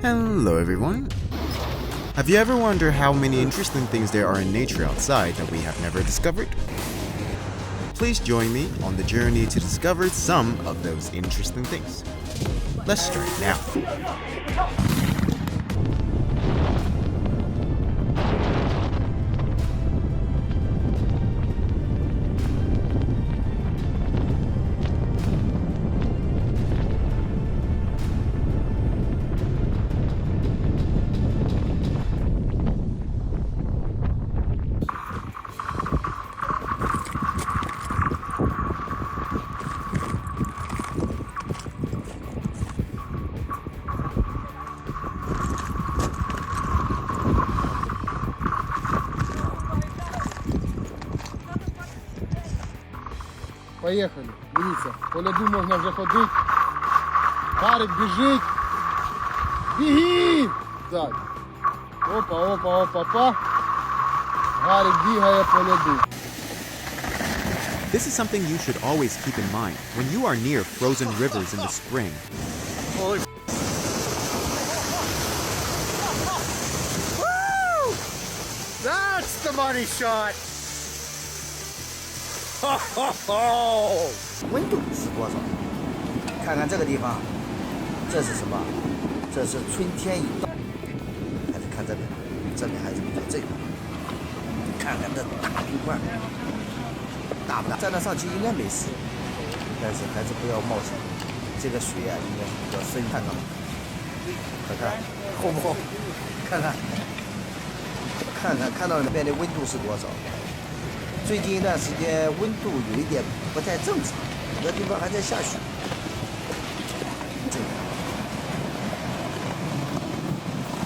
Hello everyone. Have you ever wondered how many interesting things there are in nature outside that we have never discovered? Please join me on the journey to discover some of those interesting things. Let's start now. Поїхали. Дивіться, по льоду можна вже ходити. Гарик біжить. Біги! Так. Опа, опа, опа, опа. Гарик бігає по льоду. This is something you should always keep in mind when you are near frozen rivers in the spring. Holy Woo! That's the money shot! 温度是多少？看看这个地方，这是什么？这是春天一到，还是看这边？这边还是比较这个？看看这大冰块，大不大？站得上去应该没事，但是还是不要冒险。这个水啊，应该是比较深，看到吗？看看厚不厚？看看，看到那边的温度是多少？最近一段时间温度有一点不太正常，有的地方还在下雪。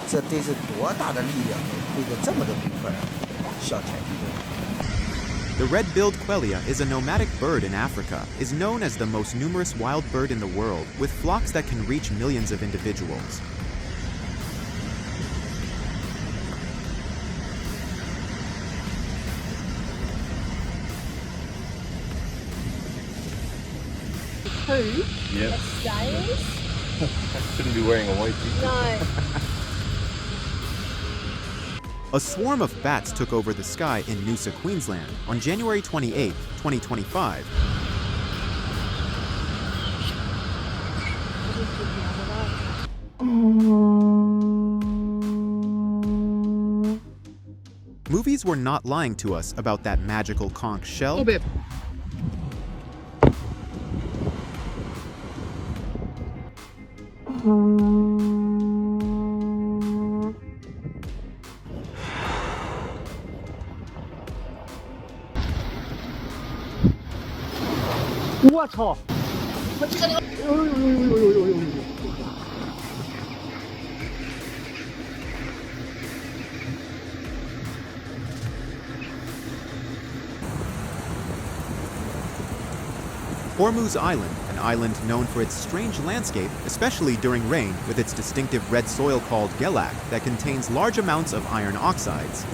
这得是多大的力量推着这么多冰块向前移动。 The red-billed quelea is a nomadic bird in Africa, is known as the most numerous wild bird in the world, with flocks that can reach millions of individuals. Who? Yep. Australians? Shouldn't be wearing a white t-shirt. No. A swarm of bats took over the sky in Noosa, Queensland on January 28, 2025. Movies were not lying to us about that magical conch shell. Oh, babe. What? Hormuz Island, an island known for its strange landscape, especially during rain, with its distinctive red soil called gelak that contains large amounts of iron oxides.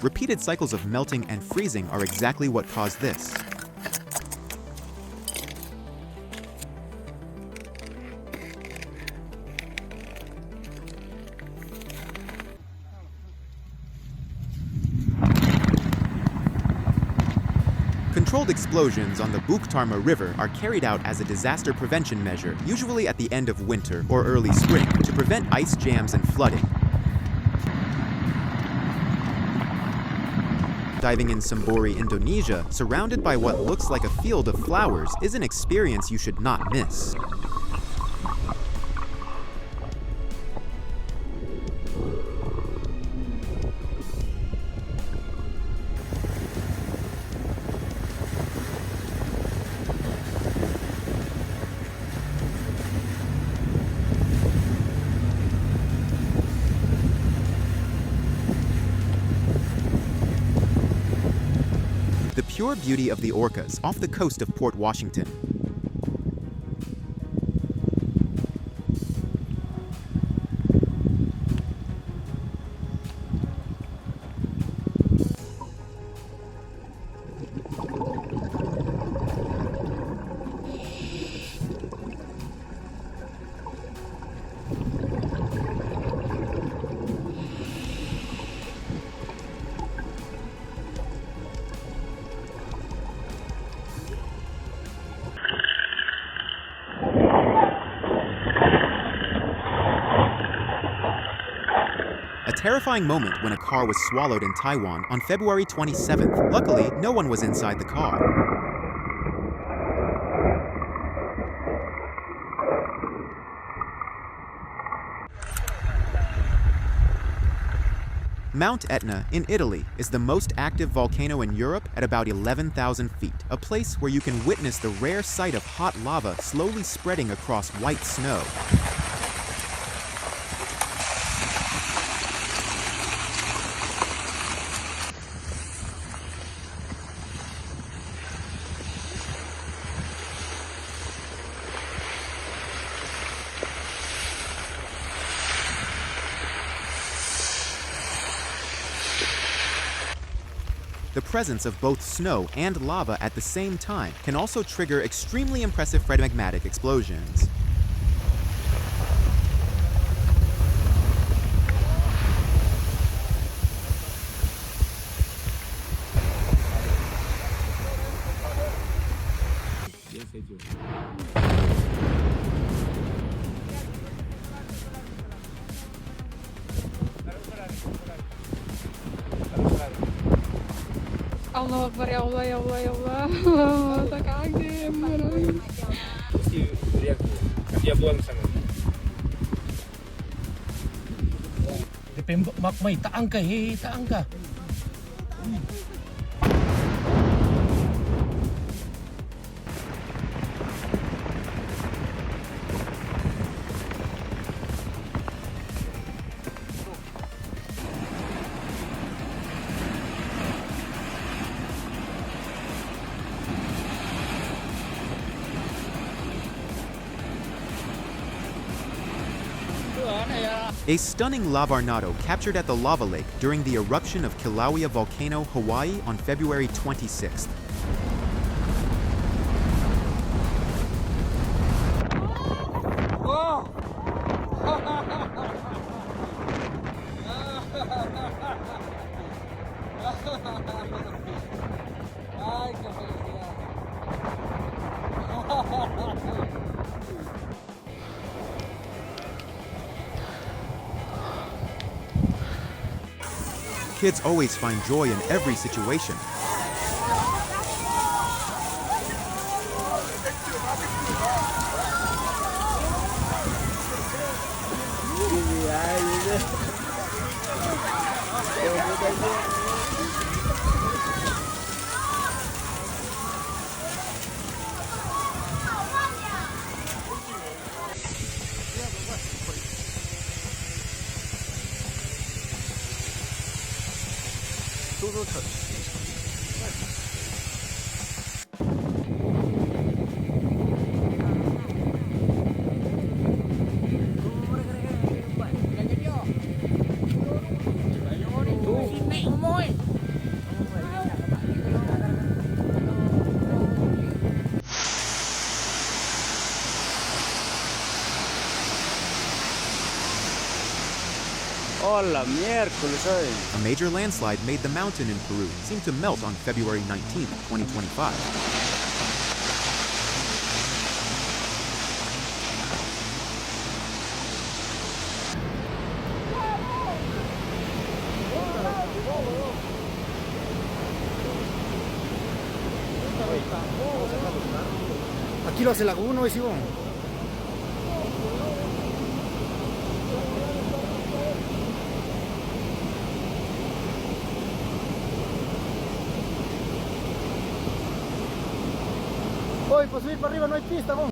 Repeated cycles of melting and freezing are exactly what caused this. Controlled explosions on the Buktarma River are carried out as a disaster prevention measure, usually at the end of winter or early spring, to prevent ice jams and flooding. Diving in Sambori, Indonesia, surrounded by what looks like a field of flowers, is an experience you should not miss. pure beauty of the Orcas off the coast of Port Washington. A terrifying moment when a car was swallowed in Taiwan on February 27th. Luckily, no one was inside the car. Mount Etna in Italy is the most active volcano in Europe at about 11,000 feet, a place where you can witness the rare sight of hot lava slowly spreading across white snow. The presence of both snow and lava at the same time can also trigger extremely impressive phreatomagmatic explosions. Allah Akbar, ya Allah, ya Allah, ya Allah. Tak kaget, beneran. Dia buang sana. DP mak mai tak angka tak angka. A stunning lavarnado captured at the lava lake during the eruption of Kilauea Volcano, Hawaii on February 26th. Kids always find joy in every situation. Hola, miércoles, ¿sabes? A major landslide made the mountain in Peru seem to melt on February 19, 2025. Aquí lo hace Laguno, ¿ves, Ivonne?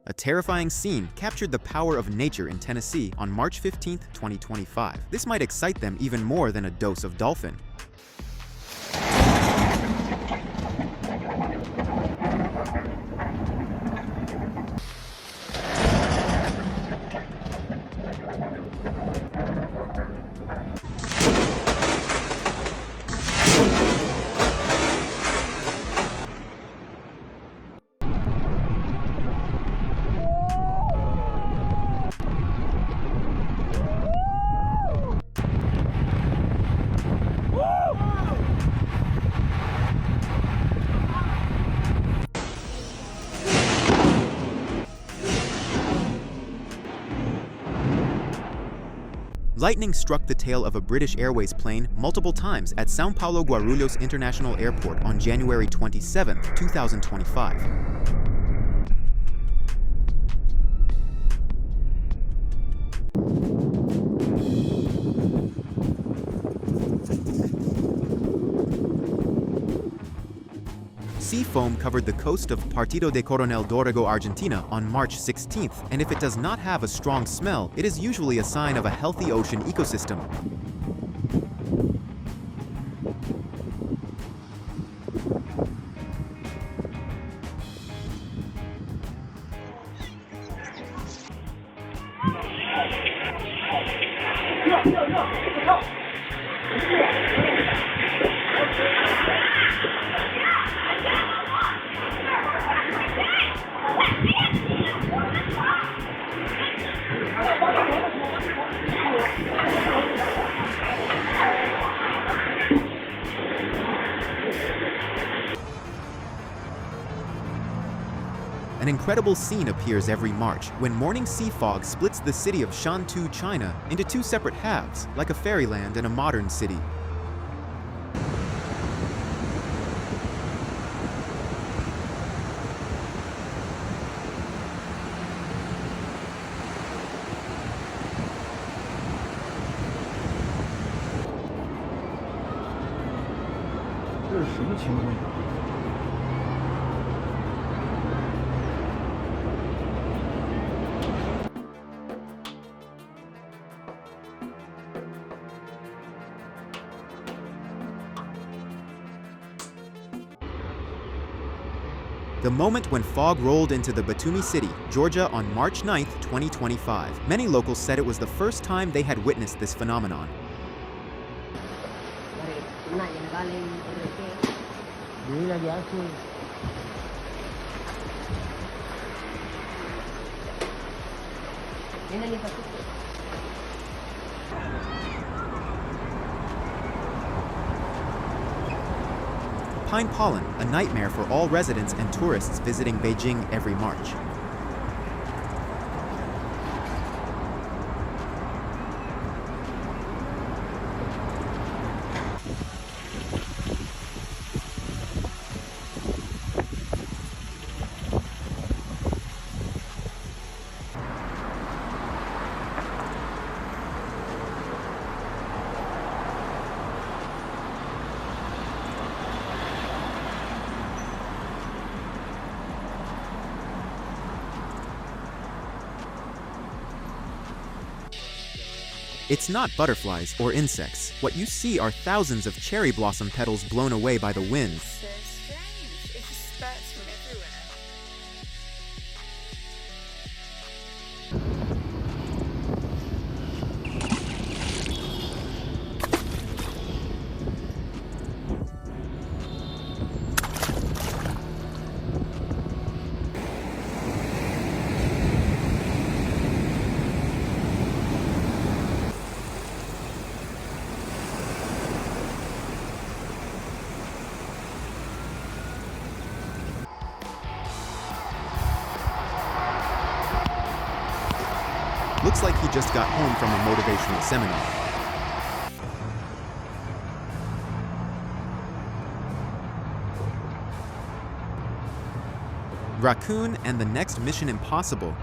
A terrifying scene captured the power of nature in Tennessee on March 15, 2025. This might excite them even more than a dose of dolphin. Lightning struck the tail of a British Airways plane multiple times at São Paulo Guarulhos International Airport on January 27, 2025. Sea foam covered the coast of Partido de Coronel Dorrego, Argentina on March 16th, and if it does not have a strong smell, it is usually a sign of a healthy ocean ecosystem. An incredible scene appears every March when morning sea fog splits the city of Shantou, China, into two separate halves, like a fairyland and a modern city. The moment when fog rolled into the Batumi city, Georgia on March 9, 2025. Many locals said it was the first time they had witnessed this phenomenon. Pine pollen, a nightmare for all residents and tourists visiting Beijing every March. It's not butterflies or insects. What you see are thousands of cherry blossom petals blown away by the wind. So strange. It just spurts from everywhere. Looks like he just got home from a motivational seminar. Raccoon and the next Mission Impossible.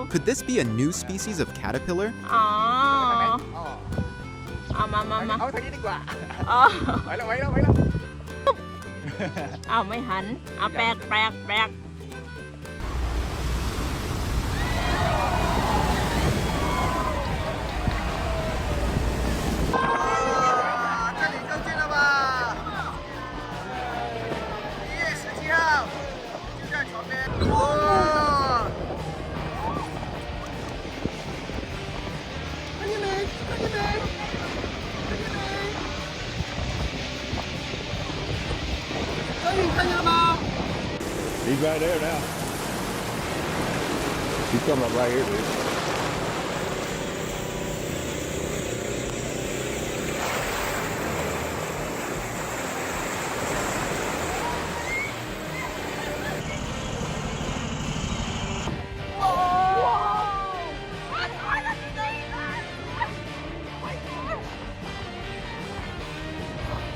Could this be a new species of caterpillar? อ๋อ เอามา เอาทางนี้ดีกว่า อ๋อ ไปแล้ว เอาไม่หัน เอาแปลก 这里就近了吧？1月17号，就在床边。哇！看见没？ He's right there now. He's coming up right here, dude.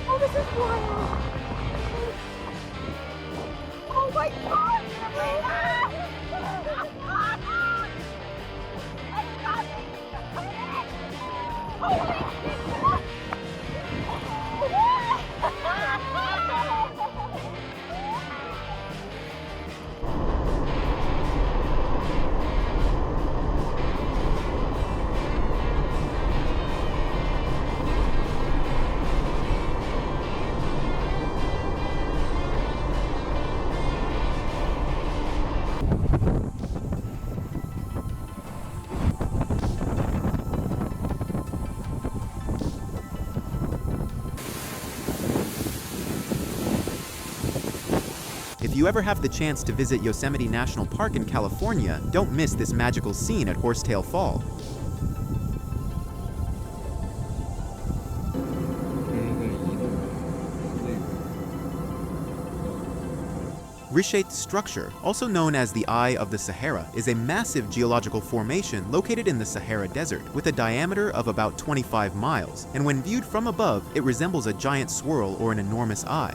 Oh, this is wild. Oh my God! If you ever have the chance to visit Yosemite National Park in California, don't miss this magical scene at Horsetail Fall. Richet structure, also known as the Eye of the Sahara, is a massive geological formation located in the Sahara Desert with a diameter of about 25 miles, and when viewed from above, it resembles a giant swirl or an enormous eye.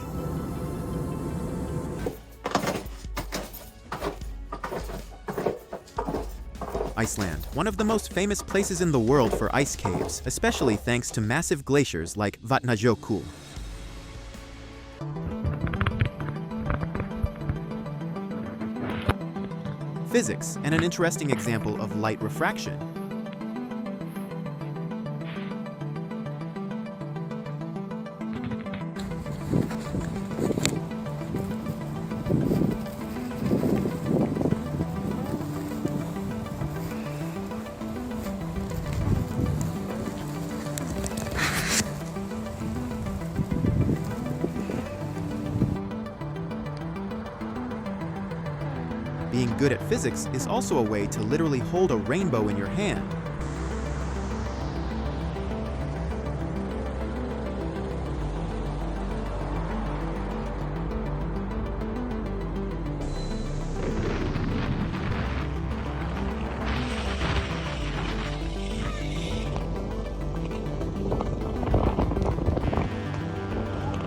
Iceland, one of the most famous places in the world for ice caves, especially thanks to massive glaciers like Vatnajökull. Physics, and an interesting example of light refraction. Being good at physics is also a way to literally hold a rainbow in your hand.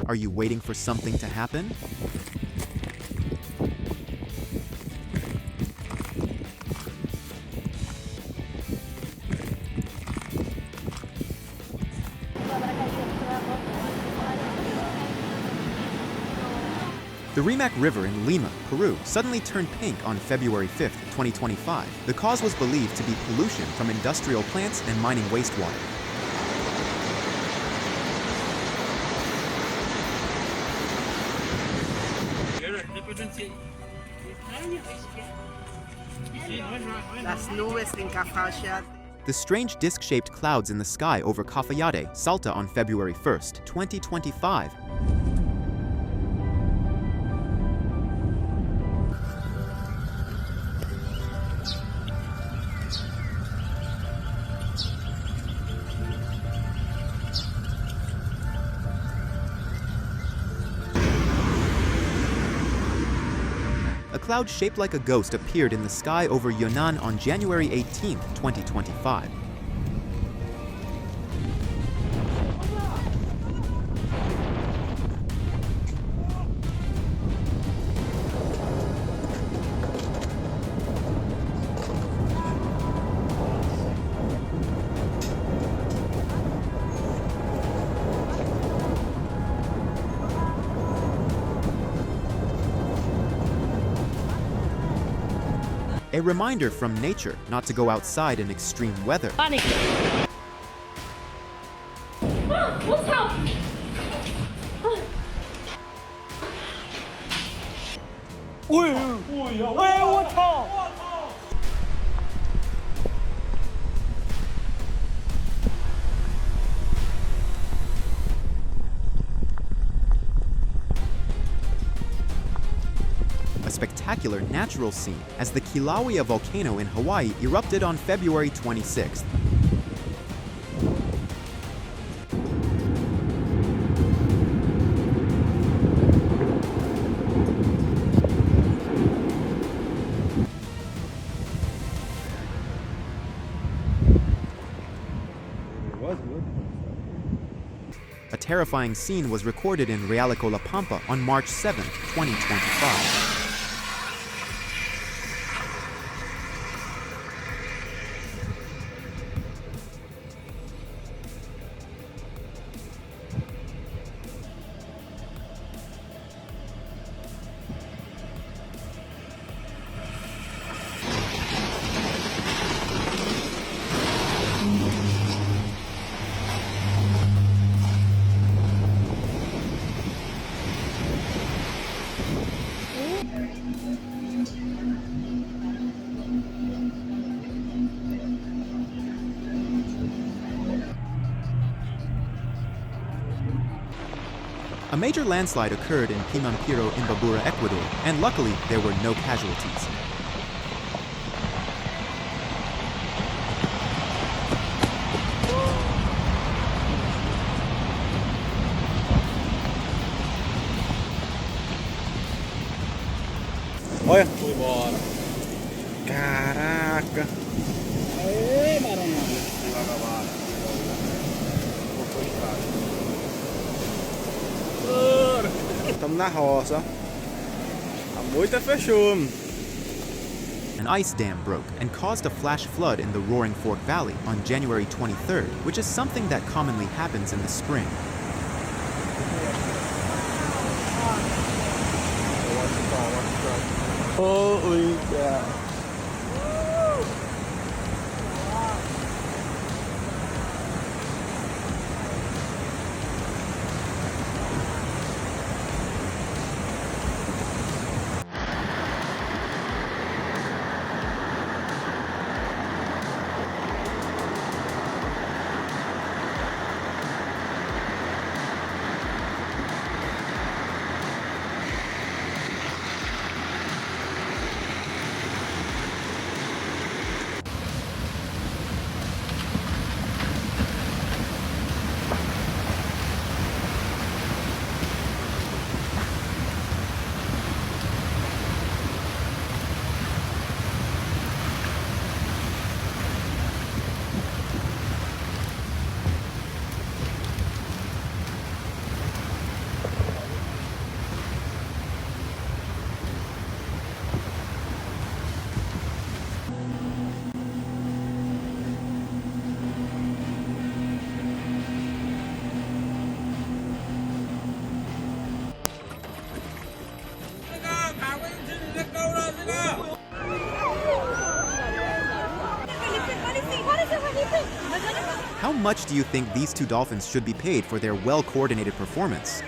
Are you waiting for something to happen? The Rimac River in Lima, Peru, suddenly turned pink on February 5, 2025. The cause was believed to be pollution from industrial plants and mining wastewater. The strange disc-shaped clouds in the sky over Cafayate, Salta on February 1, 2025. A cloud shaped like a ghost appeared in the sky over Yunnan on January 18, 2025. A reminder from nature not to go outside in extreme weather. Panic! What's up? A spectacular spectacular natural scene as the Kilauea volcano in Hawaii erupted on February 26th. A terrifying scene was recorded in Geological La Pampa on March 7, 2025. A major landslide occurred in Pimampiro, Imbabura, Ecuador, and luckily there were no casualties. Olha. Foi embora. Caraca. Aê, Maranhão. Estamos na roça. A moita fechou. An ice dam broke and caused a flash flood in the Roaring Fork Valley on January 23rd, which is something that commonly happens in the spring. Holy cow. How much do you think these two dolphins should be paid for their well-coordinated performance?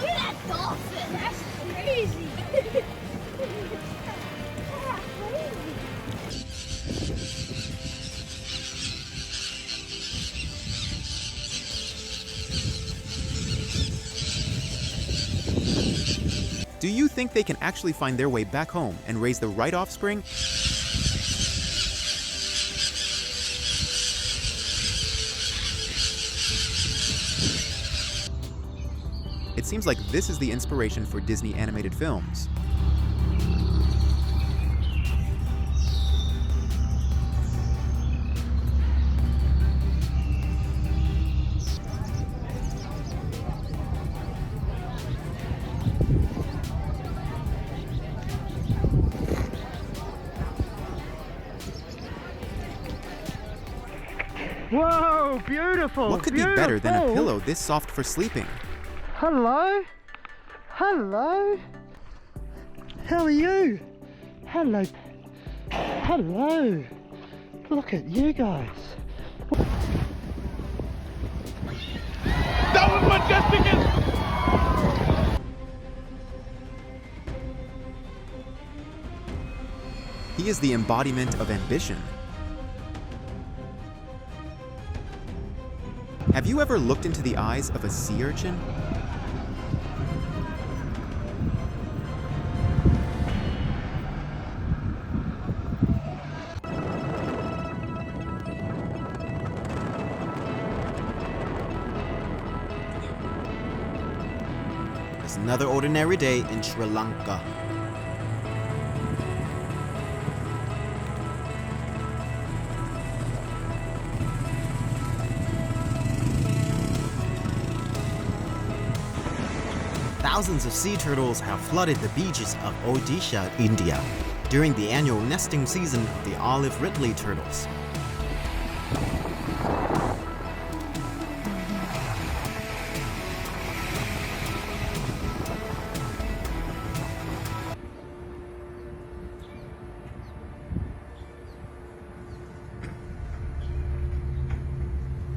Look at that dolphin! That's crazy! Do you think they can actually find their way back home and raise the right offspring? It seems like this is the inspiration for Disney animated films. Whoa, beautiful. What could be better than a pillow this soft for sleeping? Hello? Hello? How are you? Hello. Hello. Look at you guys. That was majestic. He is the embodiment of ambition. Have you ever looked into the eyes of a sea urchin? It's another ordinary day in Sri Lanka. Thousands of sea turtles have flooded the beaches of Odisha, India, during the annual nesting season of the olive Ridley turtles.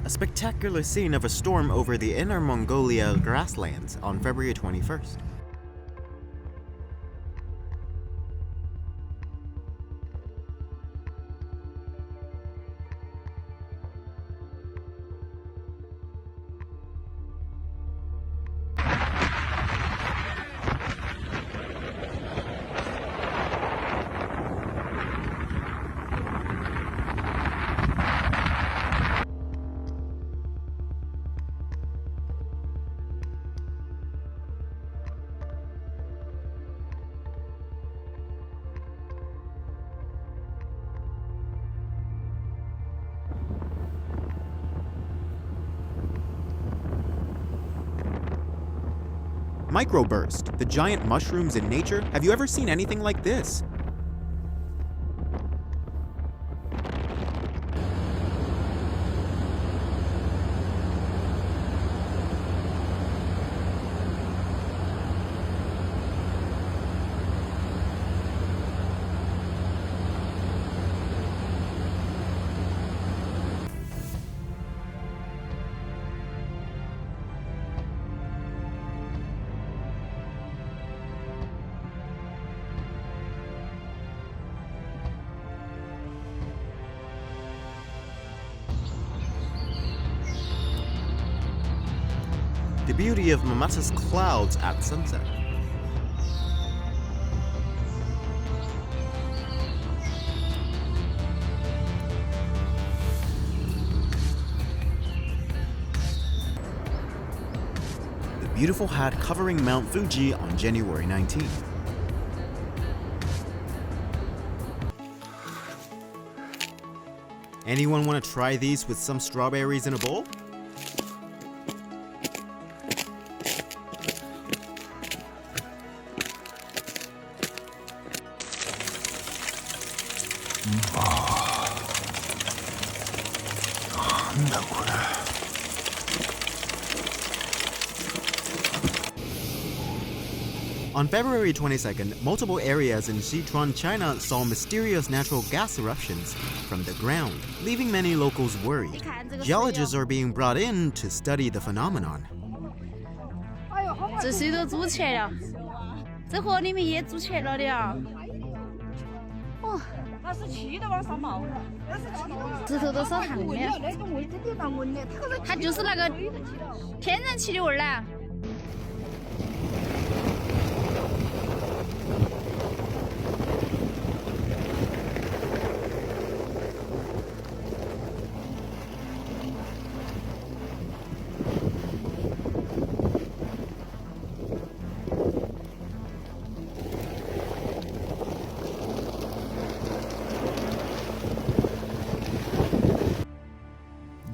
A spectacular scene of a storm over the Inner Mongolia grasslands on February 21st. Microburst, the giant mushrooms in nature. Have you ever seen anything like this? The beauty of Mamata's clouds at sunset. The beautiful hat covering Mount Fuji on January 19th. Anyone want to try these with some strawberries in a bowl? On February 22nd, multiple areas in Sichuan, China saw mysterious natural gas eruptions from the ground, leaving many locals worried. Geologists are being brought in to study the phenomenon. 这水都筑起来了，这河里面也筑起来了的呀。哦，它是气的往上冒，石头都烧烫的。那个味真的难闻的，它就是那个天然气的味儿啦。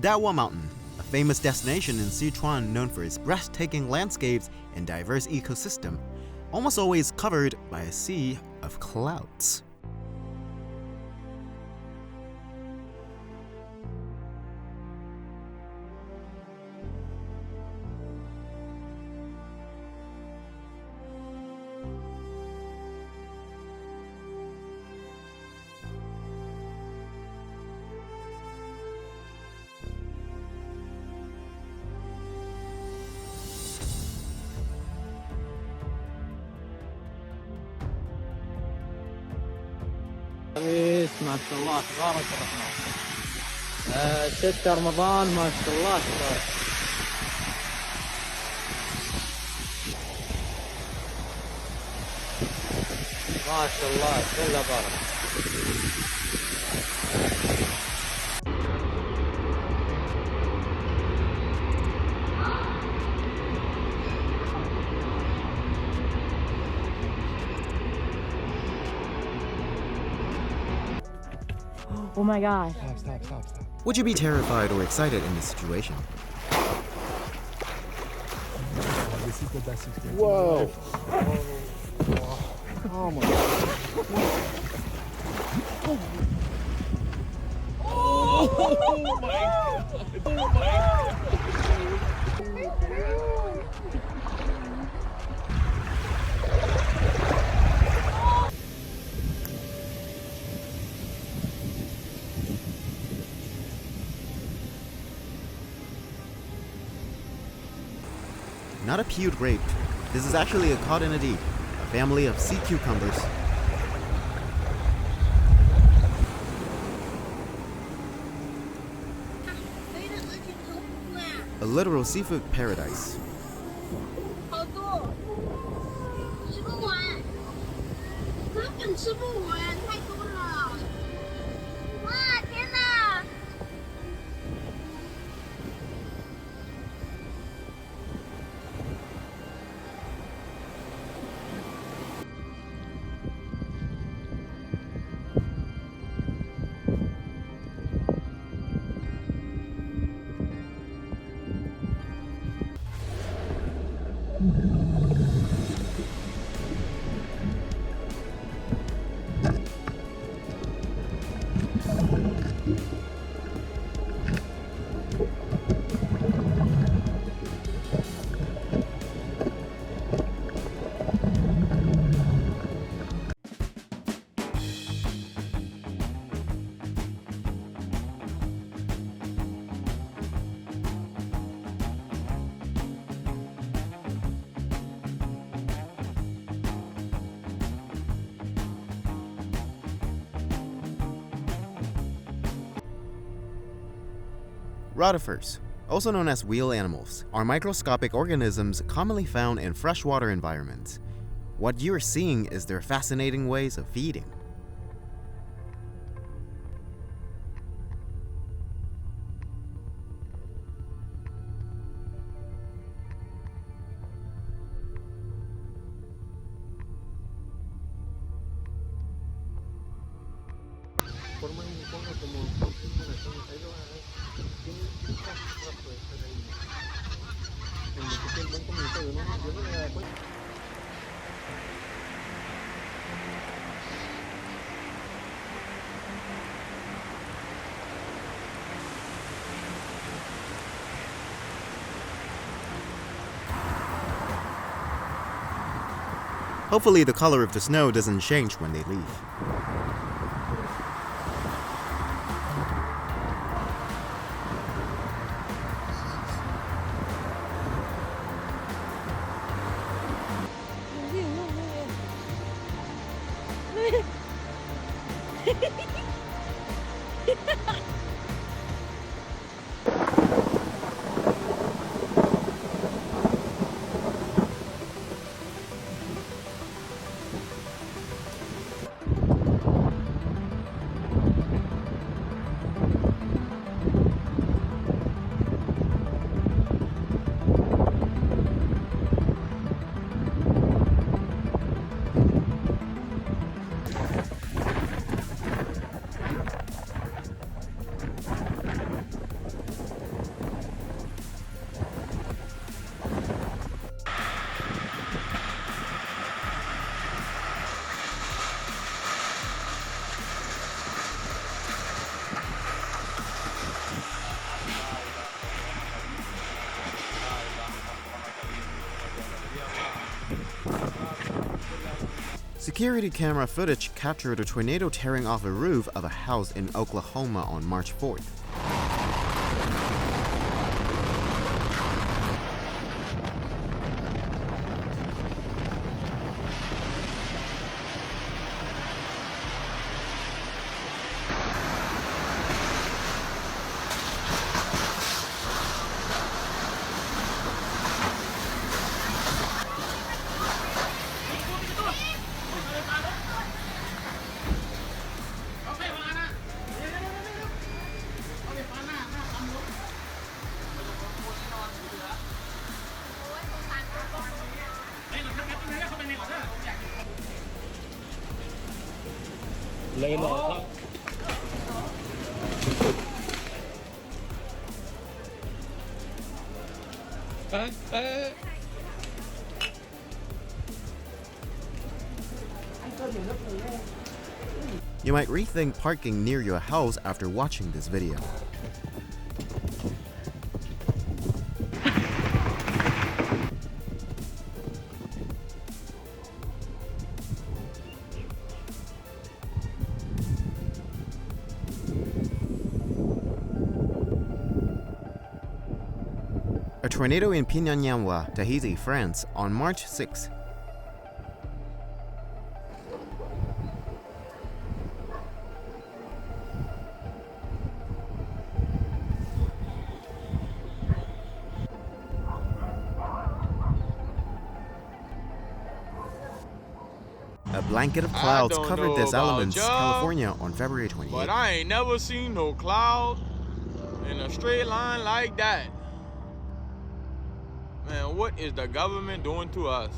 Dawa Mountain, a famous destination in Sichuan known for its breathtaking landscapes and diverse ecosystem, almost always covered by a sea of clouds. كويس ما شاء الله تبارك الرحمن. 6 رمضان ما شاء الله تبارك. ما شاء الله كله بارك. Oh my god. Stop. Would you be terrified or excited in this situation? This is the best experience. Whoa. Oh my god. Not a pewed grape. This is actually a Tornadic, a family of sea cucumbers. A literal seafood paradise. 好多，吃不完，根本吃不完，太多了。哇，天哪！ Rotifers, also known as wheel animals, are microscopic organisms commonly found in freshwater environments. What you're seeing is their fascinating ways of feeding. Hopefully the color of the snow doesn't change when they leave. Security camera footage captured a tornado tearing off a roof of a house in Oklahoma on March 4th. 累了。 You might rethink parking near your house after watching this video. A tornado in Pinanyanwa, Tahiti, France, on March 6. A blanket of clouds covered this elements, California, on February 28. But I ain't never seen no cloud in a straight line like that. Man, what is the government doing to us?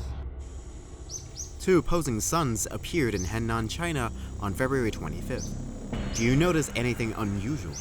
Two opposing suns appeared in Henan, China on February 25th. Do you notice anything unusual?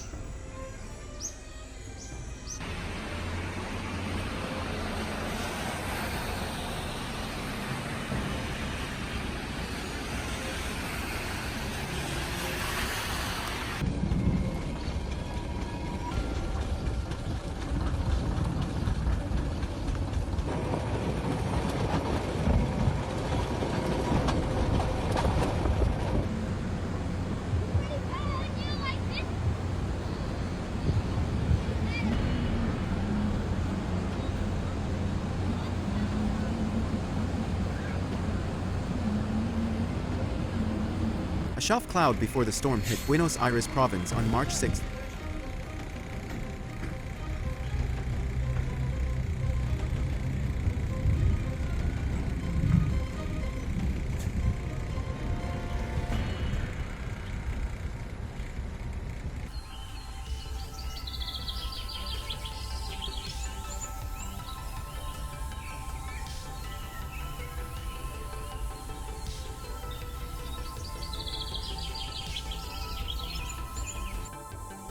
A soft cloud before the storm hit Buenos Aires province on March 6th.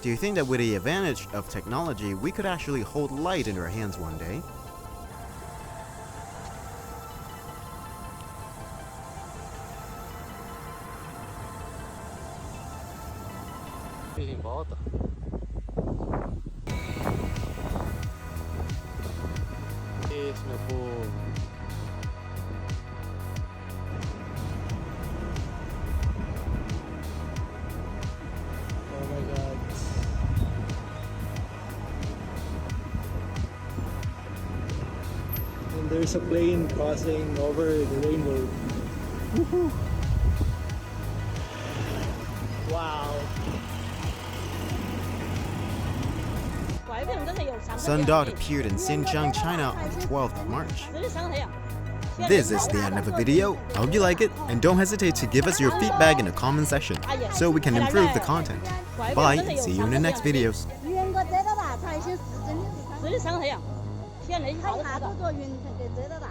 Do you think that with the advantage of technology, we could actually hold light in our hands one day? Em volta. Isso, meu povo. Oh my God. And there's a plane crossing over the rainbow. Woohoo! Wow. Sun dot appeared in Xinjiang, China on 12th of March. This is the end of the video. I hope you like it, and don't hesitate to give us your feedback in the comment section so we can improve the content. Bye, and see you in the next videos. 现在好多坐云给遮到大。